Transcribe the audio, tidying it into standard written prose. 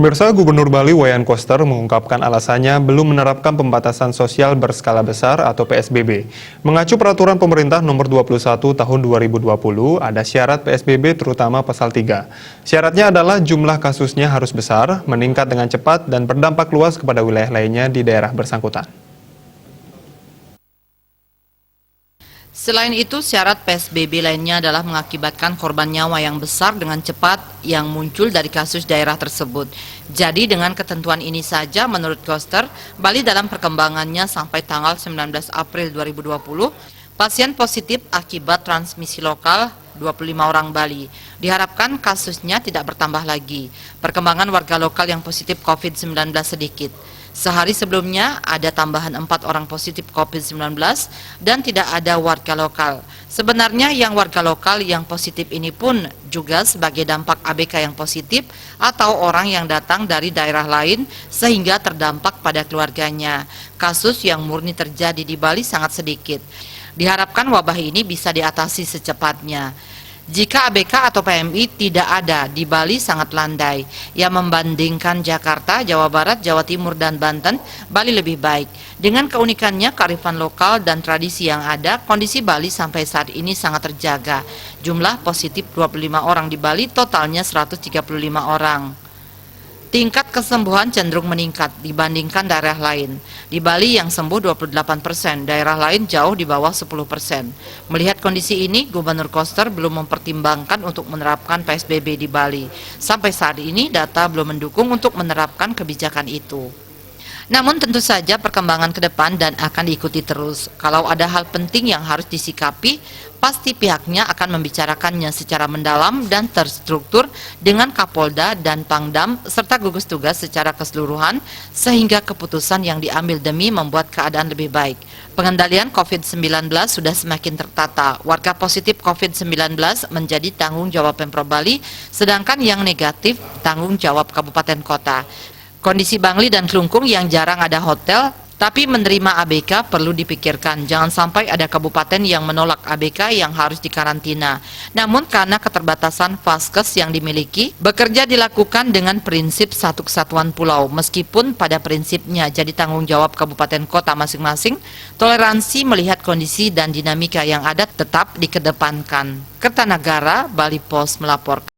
Pemirsa, Gubernur Bali Wayan Koster mengungkapkan alasannya belum menerapkan pembatasan sosial berskala besar atau PSBB. Mengacu peraturan pemerintah nomor 21 tahun 2020, ada syarat PSBB terutama pasal 3. Syaratnya adalah jumlah kasusnya harus besar, meningkat dengan cepat, dan berdampak luas kepada wilayah lainnya di daerah bersangkutan. Selain itu, syarat PSBB lainnya adalah mengakibatkan korban nyawa yang besar dengan cepat yang muncul dari kasus daerah tersebut. Jadi dengan ketentuan ini saja, menurut Koster, Bali dalam perkembangannya sampai tanggal 19 April 2020, pasien positif akibat transmisi lokal 25 orang Bali. Diharapkan kasusnya tidak bertambah lagi. Perkembangan warga lokal yang positif COVID-19 sedikit. Sehari sebelumnya ada tambahan 4 orang positif COVID-19 dan tidak ada warga lokal. Sebenarnya yang warga lokal yang positif ini pun juga sebagai dampak ABK yang positif atau orang yang datang dari daerah lain sehingga terdampak pada keluarganya. Kasus yang murni terjadi di Bali sangat sedikit. Diharapkan wabah ini bisa diatasi secepatnya. Jika ABK atau PMI tidak ada, di Bali sangat landai. Yang membandingkan Jakarta, Jawa Barat, Jawa Timur, dan Banten, Bali lebih baik. Dengan keunikannya, kearifan lokal dan tradisi yang ada, kondisi Bali sampai saat ini sangat terjaga. Jumlah positif 25 orang di Bali, totalnya 135 orang. Tingkat kesembuhan cenderung meningkat dibandingkan daerah lain. Di Bali yang sembuh 28%, daerah lain jauh di bawah 10%. Melihat kondisi ini, Gubernur Koster belum mempertimbangkan untuk menerapkan PSBB di Bali. Sampai saat ini, data belum mendukung untuk menerapkan kebijakan itu. Namun tentu saja perkembangan ke depan dan akan diikuti terus. Kalau ada hal penting yang harus disikapi, pasti pihaknya akan membicarakannya secara mendalam dan terstruktur dengan Kapolda dan Pangdam serta gugus tugas secara keseluruhan sehingga keputusan yang diambil demi membuat keadaan lebih baik. Pengendalian COVID-19 sudah semakin tertata. Warga positif COVID-19 menjadi tanggung jawab Pemprov Bali, sedangkan yang negatif tanggung jawab kabupaten kota. Kondisi Bangli dan Klungkung yang jarang ada hotel, tapi menerima ABK perlu dipikirkan. Jangan sampai ada kabupaten yang menolak ABK yang harus dikarantina. Namun karena keterbatasan vaskes yang dimiliki, bekerja dilakukan dengan prinsip satu kesatuan pulau. Meskipun pada prinsipnya jadi tanggung jawab kabupaten kota masing-masing, toleransi melihat kondisi dan dinamika yang ada tetap dikedepankan. Kertanagara, Bali Post melaporkan.